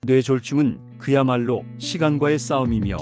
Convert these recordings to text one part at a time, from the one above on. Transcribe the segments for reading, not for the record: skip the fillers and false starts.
뇌졸중은 그야말로 시간과의 싸움이며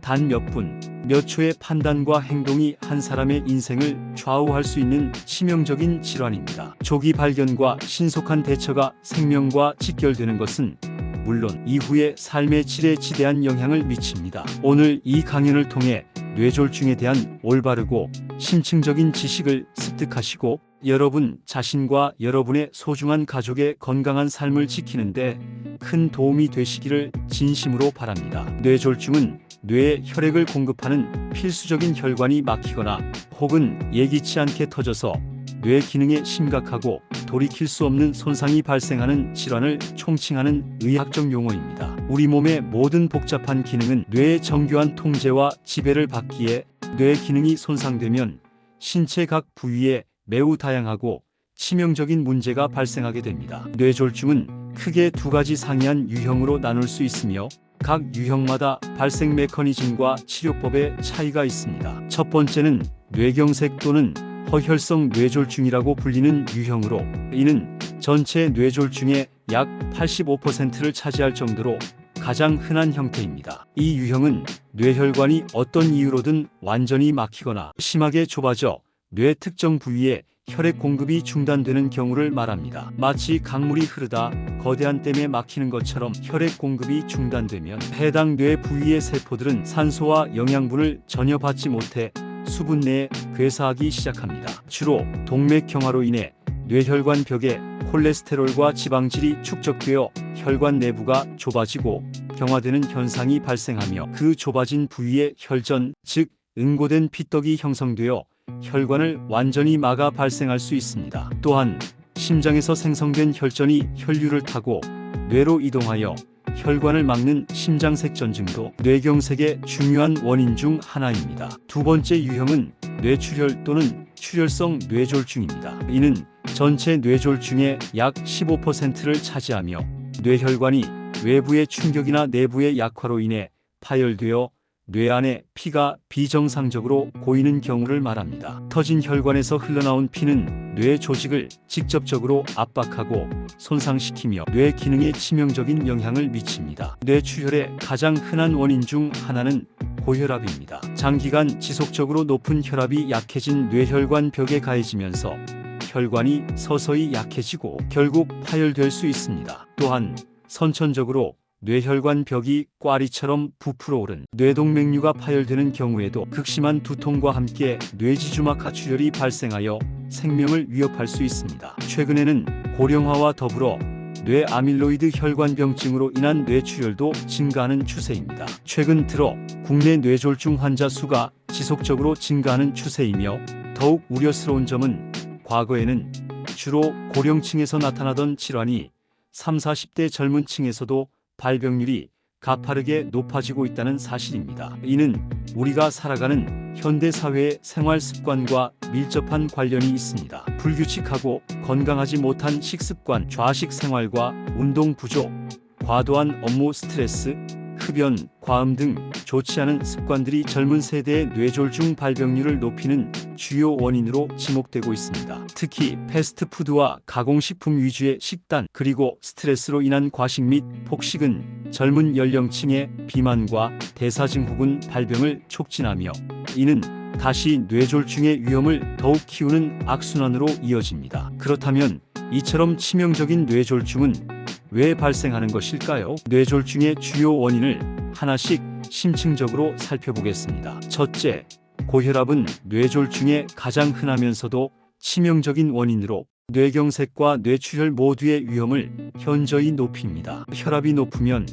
단 몇 분, 몇 초의 판단과 행동이 한 사람의 인생을 좌우할 수 있는 치명적인 질환입니다. 조기 발견과 신속한 대처가 생명과 직결되는 것은 물론 이후의 삶의 질에 지대한 영향을 미칩니다. 오늘 이 강연을 통해 뇌졸중에 대한 올바르고 심층적인 지식을 습득하시고 여러분 자신과 여러분의 소중한 가족의 건강한 삶을 지키는데 큰 도움이 되시기를 진심으로 바랍니다. 뇌졸중은 뇌에 혈액을 공급하는 필수적인 혈관이 막히거나 혹은 예기치 않게 터져서 뇌 기능에 심각하고 돌이킬 수 없는 손상이 발생하는 질환을 총칭하는 의학적 용어입니다. 우리 몸의 모든 복잡한 기능은 뇌의 정교한 통제와 지배를 받기에 뇌 기능이 손상되면 신체 각 부위에 매우 다양하고 치명적인 문제가 발생하게 됩니다. 뇌졸중은 크게 두 가지 상이한 유형으로 나눌 수 있으며 각 유형마다 발생 메커니즘과 치료법의 차이가 있습니다. 첫 번째는 뇌경색 또는 허혈성 뇌졸중이라고 불리는 유형으로 이는 전체 뇌졸중의 약 85%를 차지할 정도로 가장 흔한 형태입니다. 이 유형은 뇌혈관이 어떤 이유로든 완전히 막히거나 심하게 좁아져 뇌 특정 부위에 혈액 공급이 중단되는 경우를 말합니다. 마치 강물이 흐르다 거대한 댐에 막히는 것처럼 혈액 공급이 중단되면 해당 뇌 부위의 세포들은 산소와 영양분을 전혀 받지 못해 수분 내에 괴사하기 시작합니다. 주로 동맥경화로 인해 뇌혈관 벽에 콜레스테롤과 지방질이 축적되어 혈관 내부가 좁아지고 경화되는 현상이 발생하며 그 좁아진 부위에 혈전, 즉 응고된 피떡이 형성되어 혈관을 완전히 막아 발생할 수 있습니다. 또한 심장에서 생성된 혈전이 혈류를 타고 뇌로 이동하여 혈관을 막는 심장색전증도 뇌경색의 중요한 원인 중 하나입니다. 두 번째 유형은 뇌출혈 또는 출혈성 뇌졸중입니다. 이는 전체 뇌졸중의 약 15%를 차지하며 뇌혈관이 외부의 충격이나 내부의 약화로 인해 파열되어 뇌 안에 피가 비정상적으로 고이는 경우를 말합니다. 터진 혈관에서 흘러나온 피는 뇌 조직을 직접적으로 압박하고 손상시키며 뇌 기능에 치명적인 영향을 미칩니다. 뇌출혈의 가장 흔한 원인 중 하나는 고혈압입니다. 장기간 지속적으로 높은 혈압이 약해진 뇌혈관 벽에 가해지면서 혈관이 서서히 약해지고 결국 파열될 수 있습니다. 또한 선천적으로 뇌혈관 벽이 꽈리처럼 부풀어 오른 뇌동맥류가 파열되는 경우에도 극심한 두통과 함께 뇌지주막 하출혈이 발생하여 생명을 위협할 수 있습니다. 최근에는 고령화와 더불어 뇌아밀로이드 혈관병증으로 인한 뇌출혈도 증가하는 추세입니다. 최근 들어 국내 뇌졸중 환자 수가 지속적으로 증가하는 추세이며 더욱 우려스러운 점은 과거에는 주로 고령층에서 나타나던 질환이 30, 40대 젊은 층에서도 발병률이 가파르게 높아지고 있다는 사실입니다. 이는 우리가 살아가는 현대 사회의 생활 습관과 밀접한 관련이 있습니다. 불규칙하고 건강하지 못한 식습관, 좌식 생활과 운동 부족, 과도한 업무 스트레스, 흡연, 과음 등 좋지 않은 습관들이 젊은 세대의 뇌졸중 발병률을 높이는 주요 원인으로 지목되고 있습니다. 특히 패스트푸드와 가공식품 위주의 식단 그리고 스트레스로 인한 과식 및 폭식은 젊은 연령층의 비만과 대사증후군 발병을 촉진하며 이는 다시 뇌졸중의 위험을 더욱 키우는 악순환으로 이어집니다. 그렇다면 이처럼 치명적인 뇌졸중은 왜 발생하는 것일까요? 뇌졸중의 주요 원인을 하나씩 심층적으로 살펴보겠습니다. 첫째, 고혈압은 뇌졸중의 가장 흔하면서도 치명적인 원인으로 뇌경색과 뇌출혈 모두의 위험을 현저히 높입니다. 혈압이 높으면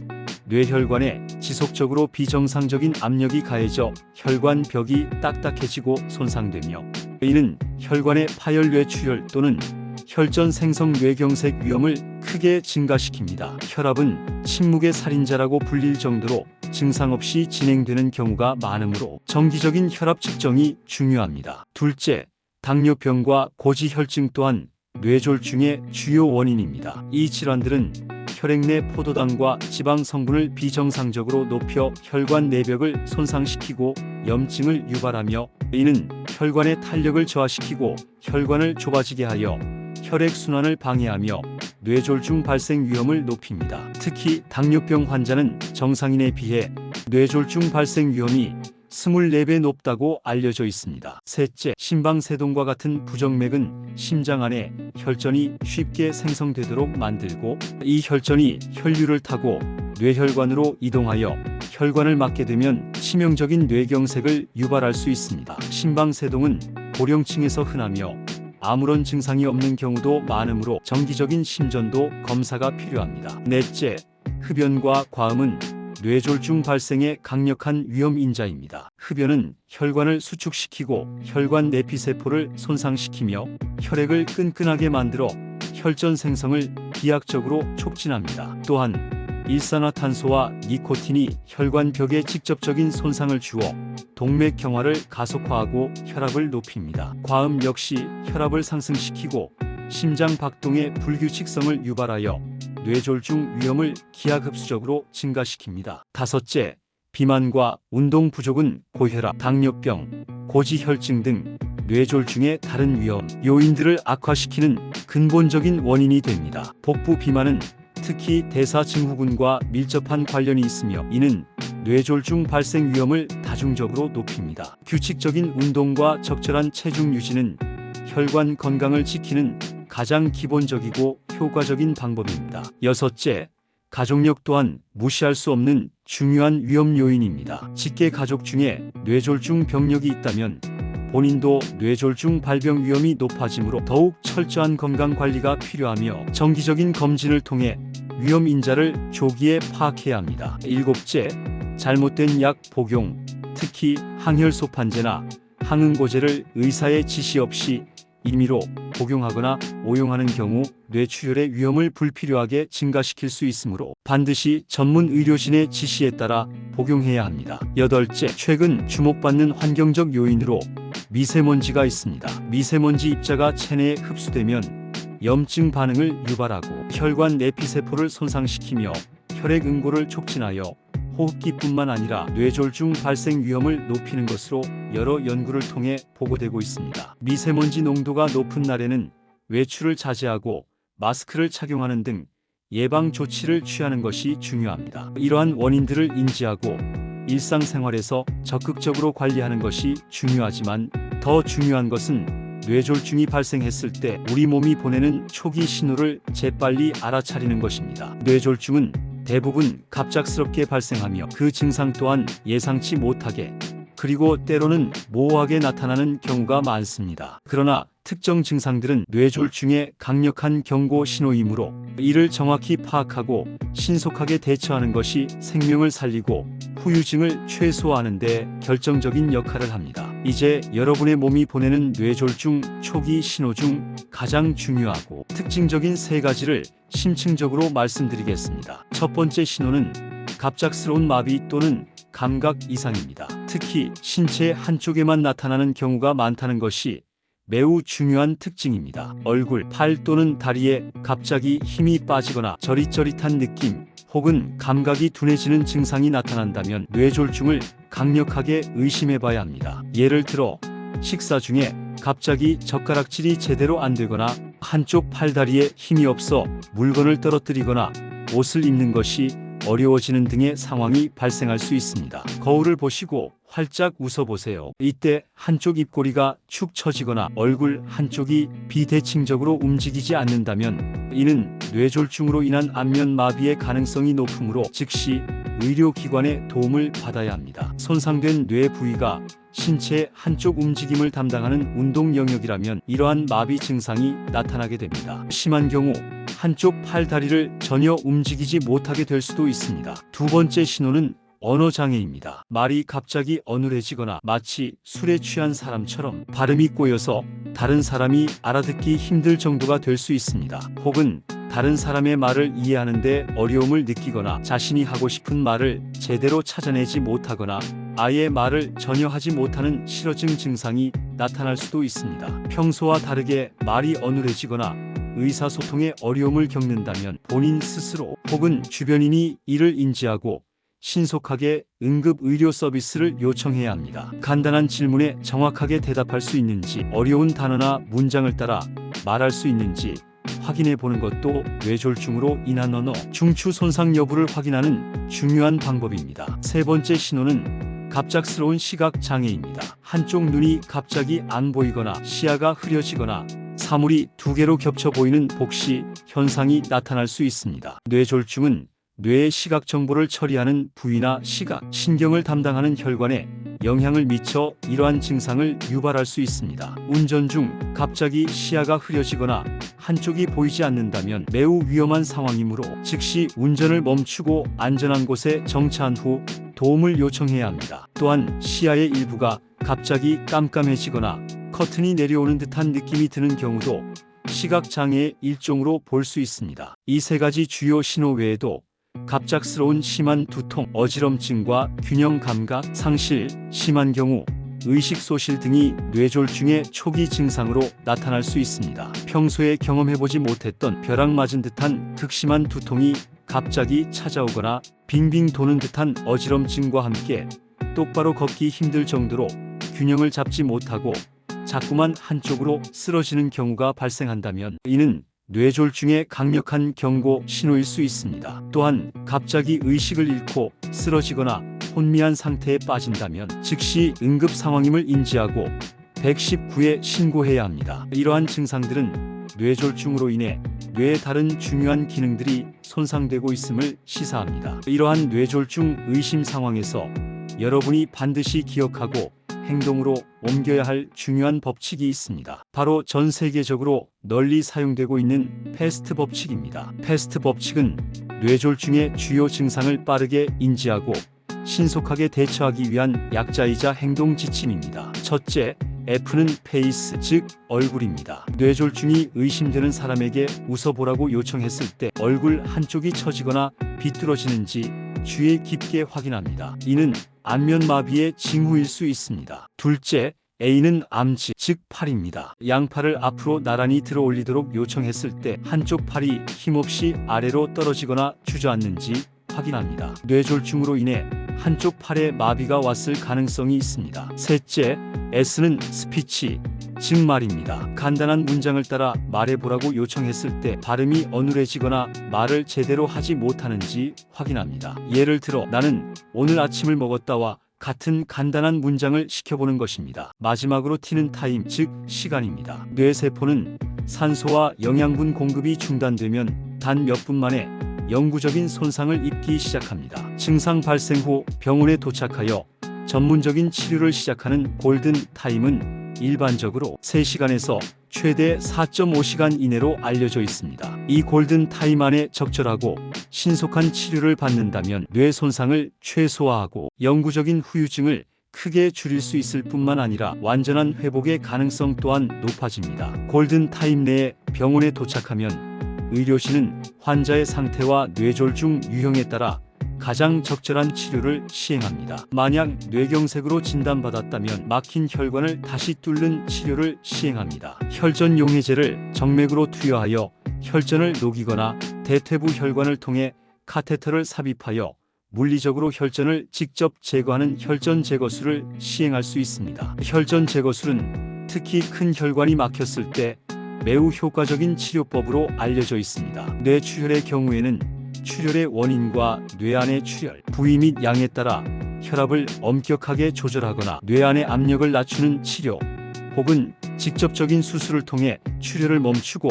뇌혈관에 지속적으로 비정상적인 압력이 가해져 혈관 벽이 딱딱해지고 손상되며 이는 혈관의 파열 뇌출혈 또는 혈전 생성 뇌경색 위험을 크게 증가시킵니다. 혈압은 침묵의 살인자라고 불릴 정도로 증상 없이 진행되는 경우가 많으므로 정기적인 혈압 측정이 중요합니다. 둘째, 당뇨병과 고지혈증 또한 뇌졸중의 주요 원인입니다. 이 질환들은 혈액 내 포도당과 지방 성분을 비정상적으로 높여 혈관 내벽을 손상시키고 염증을 유발하며 이는 혈관의 탄력을 저하시키고 혈관을 좁아지게 하여 혈액 순환을 방해하며 뇌졸중 발생 위험을 높입니다. 특히 당뇨병 환자는 정상인에 비해 뇌졸중 발생 위험이 24배 높다고 알려져 있습니다. 셋째, 심방세동과 같은 부정맥은 심장 안에 혈전이 쉽게 생성되도록 만들고, 이 혈전이 혈류를 타고 뇌혈관으로 이동하여 혈관을 막게 되면 치명적인 뇌경색을 유발할 수 있습니다. 심방세동은 고령층에서 흔하며 아무런 증상이 없는 경우도 많으므로 정기적인 심전도 검사가 필요합니다. 넷째, 흡연과 과음은 뇌졸중 발생의 강력한 위험 인자입니다. 흡연은 혈관을 수축시키고 혈관 내피세포를 손상시키며 혈액을 끈끈하게 만들어 혈전 생성을 비약적으로 촉진합니다. 또한 일산화탄소와 니코틴이 혈관 벽에 직접적인 손상을 주어 동맥경화를 가속화하고 혈압을 높입니다. 과음 역시 혈압을 상승시키고 심장 박동의 불규칙성을 유발하여 뇌졸중 위험을 기하급수적으로 증가시킵니다. 다섯째, 비만과 운동 부족은 고혈압, 당뇨병, 고지혈증 등 뇌졸중의 다른 위험 요인들을 악화시키는 근본적인 원인이 됩니다. 복부 비만은 특히 대사증후군과 밀접한 관련이 있으며 이는 뇌졸중 발생 위험을 다중적으로 높입니다. 규칙적인 운동과 적절한 체중 유지는 혈관 건강을 지키는 가장 기본적이고 효과적인 방법입니다. 여섯째, 가족력 또한 무시할 수 없는 중요한 위험 요인입니다. 직계 가족 중에 뇌졸중 병력이 있다면 본인도 뇌졸중 발병 위험이 높아지므로 더욱 철저한 건강 관리가 필요하며 정기적인 검진을 통해 위험 인자를 조기에 파악해야 합니다. 일곱째, 잘못된 약 복용, 특히 항혈소판제나 항응고제를 의사의 지시 없이 임의로 복용하거나 오용하는 경우 뇌출혈의 위험을 불필요하게 증가시킬 수 있으므로 반드시 전문 의료진의 지시에 따라 복용해야 합니다. 여덟째, 최근 주목받는 환경적 요인으로 미세먼지가 있습니다. 미세먼지 입자가 체내에 흡수되면 염증 반응을 유발하고 혈관 내피세포를 손상시키며 혈액 응고를 촉진하여 호흡기뿐만 아니라 뇌졸중 발생 위험을 높이는 것으로 여러 연구를 통해 보고되고 있습니다. 미세먼지 농도가 높은 날에는 외출을 자제하고 마스크를 착용하는 등 예방 조치를 취하는 것이 중요합니다. 이러한 원인들을 인지하고 일상생활에서 적극적으로 관리하는 것이 중요하지만 더 중요한 것은 뇌졸중이 발생했을 때 우리 몸이 보내는 초기 신호를 재빨리 알아차리는 것입니다. 뇌졸중은 대부분 갑작스럽게 발생하며 그 증상 또한 예상치 못하게 그리고 때로는 모호하게 나타나는 경우가 많습니다. 그러나 특정 증상들은 뇌졸중의 강력한 경고 신호이므로 이를 정확히 파악하고 신속하게 대처하는 것이 생명을 살리고 후유증을 최소화하는 데 결정적인 역할을 합니다. 이제 여러분의 몸이 보내는 뇌졸중 초기 신호 중 가장 중요하고 특징적인 세 가지를 심층적으로 말씀드리겠습니다. 첫 번째 신호는 갑작스러운 마비 또는 감각 이상입니다. 특히 신체 한쪽에만 나타나는 경우가 많다는 것이 매우 중요한 특징입니다. 얼굴, 팔 또는 다리에 갑자기 힘이 빠지거나 저릿저릿한 느낌 혹은 감각이 둔해지는 증상이 나타난다면 뇌졸중을 강력하게 의심해봐야 합니다. 예를 들어 식사 중에 갑자기 젓가락질이 제대로 안 되거나 한쪽 팔다리에 힘이 없어 물건을 떨어뜨리거나 옷을 입는 것이 어려워지는 등의 상황이 발생할 수 있습니다. 거울을 보시고 활짝 웃어보세요. 이때 한쪽 입꼬리가 축 처지거나 얼굴 한쪽이 비대칭적으로 움직이지 않는다면 이는 뇌졸중으로 인한 안면 마비의 가능성이 높으므로 즉시 의료기관의 도움을 받아야 합니다. 손상된 뇌 부위가 신체 한쪽 움직임을 담당하는 운동 영역이라면 이러한 마비 증상이 나타나게 됩니다. 심한 경우 한쪽 팔 다리를 전혀 움직이지 못하게 될 수도 있습니다. 두 번째 신호는 언어장애입니다. 말이 갑자기 어눌해지거나 마치 술에 취한 사람처럼 발음이 꼬여서 다른 사람이 알아듣기 힘들 정도가 될 수 있습니다. 혹은 다른 사람의 말을 이해하는데 어려움을 느끼거나 자신이 하고 싶은 말을 제대로 찾아내지 못하거나 아예 말을 전혀 하지 못하는 실어증 증상이 나타날 수도 있습니다. 평소와 다르게 말이 어눌해지거나 의사소통에 어려움을 겪는다면 본인 스스로 혹은 주변인이 이를 인지하고 신속하게 응급의료 서비스를 요청해야 합니다. 간단한 질문에 정확하게 대답할 수 있는지, 어려운 단어나 문장을 따라 말할 수 있는지, 확인해 보는 것도 뇌졸중으로 인한 언어, 중추 손상 여부를 확인하는 중요한 방법입니다. 세 번째 신호는 갑작스러운 시각 장애입니다. 한쪽 눈이 갑자기 안 보이거나 시야가 흐려지거나 사물이 두 개로 겹쳐 보이는 복시 현상이 나타날 수 있습니다. 뇌졸중은 뇌의 시각 정보를 처리하는 부위나 시각, 신경을 담당하는 혈관에 영향을 미쳐 이러한 증상을 유발할 수 있습니다. 운전 중 갑자기 시야가 흐려지거나 한쪽이 보이지 않는다면 매우 위험한 상황이므로 즉시 운전을 멈추고 안전한 곳에 정차한 후 도움을 요청해야 합니다. 또한 시야의 일부가 갑자기 깜깜해지거나 커튼이 내려오는 듯한 느낌이 드는 경우도 시각장애의 일종으로 볼 수 있습니다. 이 세 가지 주요 신호 외에도 갑작스러운 심한 두통, 어지럼증과 균형 감각 상실, 심한 경우 의식 소실 등이 뇌졸중의 초기 증상으로 나타날 수 있습니다. 평소에 경험해보지 못했던 벼락 맞은 듯한 극심한 두통이 갑자기 찾아오거나 빙빙 도는 듯한 어지럼증과 함께 똑바로 걷기 힘들 정도로 균형을 잡지 못하고 자꾸만 한쪽으로 쓰러지는 경우가 발생한다면 이는 뇌졸중의 강력한 경고 신호일 수 있습니다. 또한 갑자기 의식을 잃고 쓰러지거나 혼미한 상태에 빠진다면 즉시 응급 상황임을 인지하고 119에 신고해야 합니다. 이러한 증상들은 뇌졸중으로 인해 뇌의 다른 중요한 기능들이 손상되고 있음을 시사합니다. 이러한 뇌졸중 의심 상황에서 여러분이 반드시 기억하고 행동으로 옮겨야 할 중요한 법칙이 있습니다. 바로 전 세계적으로 널리 사용되고 있는 패스트 법칙입니다. 패스트 법칙은 뇌졸중의 주요 증상을 빠르게 인지하고 신속하게 대처하기 위한 약자이자 행동 지침입니다. 첫째, F는 페이스, 즉 얼굴입니다. 뇌졸중이 의심되는 사람에게 웃어보라고 요청했을 때 얼굴 한쪽이 처지거나 비뚤어지는지 주의 깊게 확인합니다. 이는 안면마비의 징후일 수 있습니다. 둘째, A는 암지, 즉 팔입니다. 양팔을 앞으로 나란히 들어 올리도록 요청했을 때 한쪽 팔이 힘없이 아래로 떨어지거나 주저앉는지 확인합니다. 뇌졸중으로 인해 한쪽 팔에 마비가 왔을 가능성이 있습니다. 셋째, S는 스피치, 즉 말입니다. 간단한 문장을 따라 말해보라고 요청했을 때 발음이 어눌해지거나 말을 제대로 하지 못하는지 확인합니다. 예를 들어 나는 오늘 아침을 먹었다와 같은 간단한 문장을 시켜보는 것입니다. 마지막으로 T는 타임, 즉 시간입니다. 뇌세포는 산소와 영양분 공급이 중단되면 단 몇 분 만에 영구적인 손상을 입기 시작합니다. 증상 발생 후 병원에 도착하여 전문적인 치료를 시작하는 골든 타임은 일반적으로 3시간에서 최대 4.5시간 이내로 알려져 있습니다. 이 골든 타임 안에 적절하고 신속한 치료를 받는다면 뇌 손상을 최소화하고 영구적인 후유증을 크게 줄일 수 있을 뿐만 아니라 완전한 회복의 가능성 또한 높아집니다. 골든 타임 내에 병원에 도착하면 의료진은 환자의 상태와 뇌졸중 유형에 따라 가장 적절한 치료를 시행합니다. 만약 뇌경색으로 진단받았다면 막힌 혈관을 다시 뚫는 치료를 시행합니다. 혈전 용해제를 정맥으로 투여하여 혈전을 녹이거나 대퇴부 혈관을 통해 카테터를 삽입하여 물리적으로 혈전을 직접 제거하는 혈전 제거술을 시행할 수 있습니다. 혈전 제거술은 특히 큰 혈관이 막혔을 때 매우 효과적인 치료법으로 알려져 있습니다. 뇌출혈의 경우에는 출혈의 원인과 뇌 안의 출혈 부위 및 양에 따라 혈압을 엄격하게 조절하거나 뇌 안의 압력을 낮추는 치료 혹은 직접적인 수술을 통해 출혈을 멈추고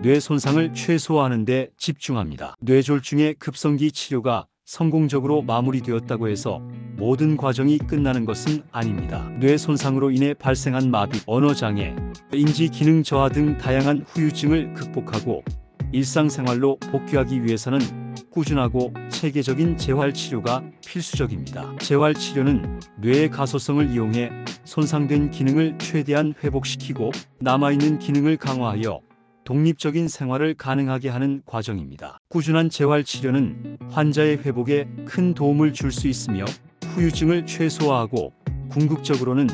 뇌 손상을 최소화하는 데 집중합니다. 뇌졸중의 급성기 치료가 성공적으로 마무리되었다고 해서 모든 과정이 끝나는 것은 아닙니다. 뇌 손상으로 인해 발생한 마비, 언어장애, 인지 기능 저하 등 다양한 후유증을 극복하고 일상생활로 복귀하기 위해서는 꾸준하고 체계적인 재활치료가 필수적입니다. 재활치료는 뇌의 가소성을 이용해 손상된 기능을 최대한 회복시키고 남아있는 기능을 강화하여 독립적인 생활을 가능하게 하는 과정입니다. 꾸준한 재활치료는 환자의 회복에 큰 도움을 줄 수 있으며 후유증을 최소화하고 궁극적으로는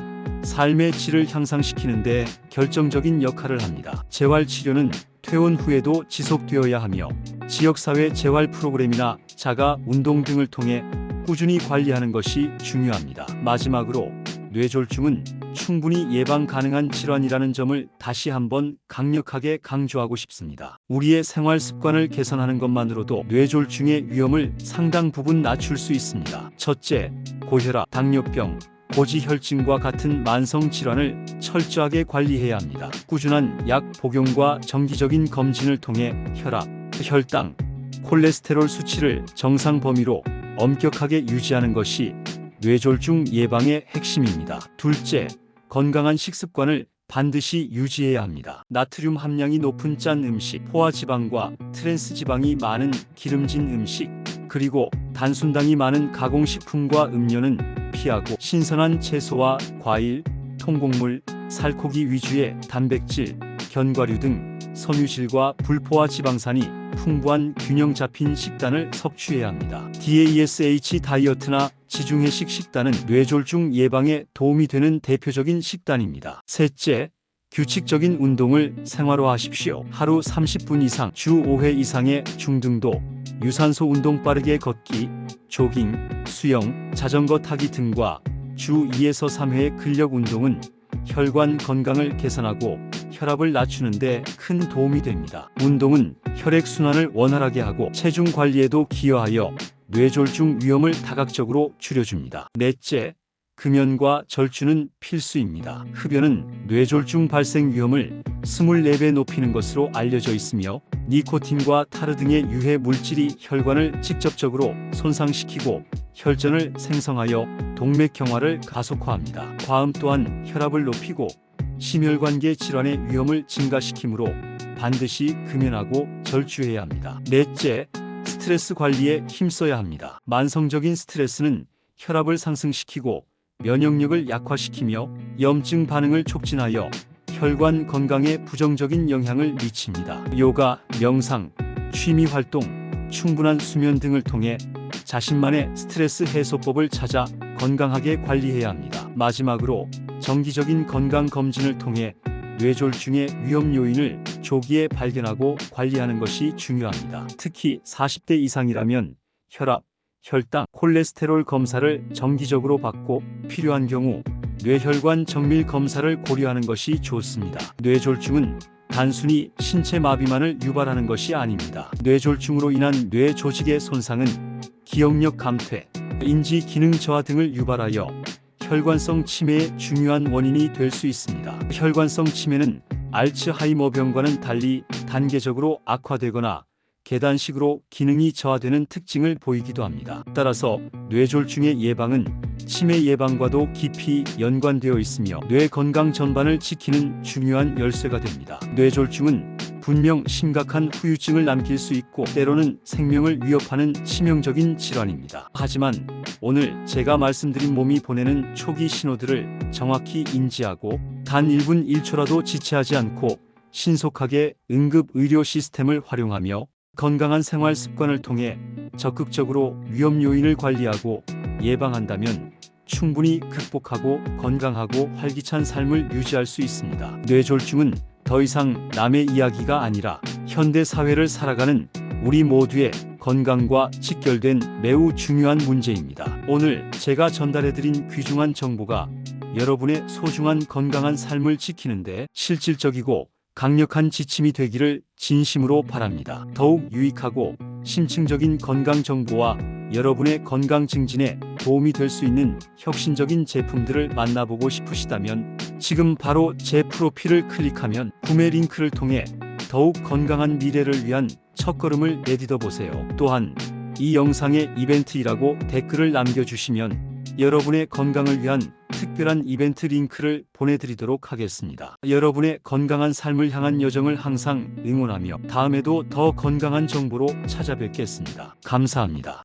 삶의 질을 향상시키는 데 결정적인 역할을 합니다. 재활치료는 퇴원 후에도 지속되어야 하며 지역사회 재활 프로그램이나 자가 운동 등을 통해 꾸준히 관리하는 것이 중요합니다. 마지막으로 뇌졸중은 충분히 예방 가능한 질환이라는 점을 다시 한번 강력하게 강조하고 싶습니다. 우리의 생활 습관을 개선하는 것만으로도 뇌졸중의 위험을 상당 부분 낮출 수 있습니다. 첫째, 고혈압, 당뇨병, 고지혈증과 같은 만성 질환을 철저하게 관리해야 합니다. 꾸준한 약 복용과 정기적인 검진을 통해 혈압, 혈당, 콜레스테롤 수치를 정상 범위로 엄격하게 유지하는 것이 뇌졸중 예방의 핵심입니다. 둘째, 건강한 식습관을 반드시 유지해야 합니다. 나트륨 함량이 높은 짠 음식, 포화지방과 트랜스지방이 많은 기름진 음식, 그리고 단순당이 많은 가공식품과 음료는 피하고 신선한 채소와 과일, 통곡물, 살코기 위주의 단백질, 견과류 등 섬유질과 불포화 지방산이 풍부한 균형 잡힌 식단을 섭취해야 합니다. DASH 다이어트나 지중해식 식단은 뇌졸중 예방에 도움이 되는 대표적인 식단입니다. 셋째, 규칙적인 운동을 생활화하십시오. 하루 30분 이상, 주 5회 이상의 중등도 유산소 운동, 빠르게 걷기, 조깅, 수영, 자전거 타기 등과 주 2에서 3회의 근력 운동은 혈관 건강을 개선하고 혈압을 낮추는 데 큰 도움이 됩니다. 운동은 혈액순환을 원활하게 하고 체중 관리에도 기여하여 뇌졸중 위험을 다각적으로 줄여줍니다. 넷째, 금연과 절주는 필수입니다. 흡연은 뇌졸중 발생 위험을 24배 높이는 것으로 알려져 있으며 니코틴과 타르 등의 유해 물질이 혈관을 직접적으로 손상시키고 혈전을 생성하여 동맥경화를 가속화합니다. 과음 또한 혈압을 높이고 심혈관계 질환의 위험을 증가시키므로 반드시 금연하고 절주해야 합니다. 넷째, 스트레스 관리에 힘써야 합니다. 만성적인 스트레스는 혈압을 상승시키고 면역력을 약화시키며 염증 반응을 촉진하여 혈관 건강에 부정적인 영향을 미칩니다. 요가, 명상, 취미 활동, 충분한 수면 등을 통해 자신만의 스트레스 해소법을 찾아 건강하게 관리해야 합니다. 마지막으로 정기적인 건강 검진을 통해 뇌졸중의 위험 요인을 조기에 발견하고 관리하는 것이 중요합니다. 특히 40대 이상이라면 혈압, 혈당, 콜레스테롤 검사를 정기적으로 받고 필요한 경우 뇌혈관 정밀 검사를 고려하는 것이 좋습니다. 뇌졸중은 단순히 신체 마비만을 유발하는 것이 아닙니다. 뇌졸중으로 인한 뇌 조직의 손상은 기억력 감퇴, 인지 기능 저하 등을 유발하여 혈관성 치매의 중요한 원인이 될 수 있습니다. 혈관성 치매는 알츠하이머병과는 달리 단계적으로 악화되거나 계단식으로 기능이 저하되는 특징을 보이기도 합니다. 따라서 뇌졸중의 예방은 치매 예방과도 깊이 연관되어 있으며 뇌 건강 전반을 지키는 중요한 열쇠가 됩니다. 뇌졸중은 분명 심각한 후유증을 남길 수 있고 때로는 생명을 위협하는 치명적인 질환입니다. 하지만 오늘 제가 말씀드린 몸이 보내는 초기 신호들을 정확히 인지하고 단 1분 1초라도 지체하지 않고 신속하게 응급 의료 시스템을 활용하며 건강한 생활 습관을 통해 적극적으로 위험 요인을 관리하고 예방한다면 충분히 극복하고 건강하고 활기찬 삶을 유지할 수 있습니다. 뇌졸중은 더 이상 남의 이야기가 아니라 현대 사회를 살아가는 우리 모두의 건강과 직결된 매우 중요한 문제입니다. 오늘 제가 전달해드린 귀중한 정보가 여러분의 소중한 건강한 삶을 지키는데 실질적이고 강력한 지침이 되기를 진심으로 바랍니다. 더욱 유익하고 심층적인 건강 정보와 여러분의 건강 증진에 도움이 될 수 있는 혁신적인 제품들을 만나보고 싶으시다면 지금 바로 제 프로필을 클릭하면 구매 링크를 통해 더욱 건강한 미래를 위한 첫걸음을 내딛어 보세요. 또한 이 영상의 이벤트이라고 댓글을 남겨주시면 여러분의 건강을 위한 특별한 이벤트 링크를 보내드리도록 하겠습니다. 여러분의 건강한 삶을 향한 여정을 항상 응원하며 다음에도 더 건강한 정보로 찾아뵙겠습니다. 감사합니다.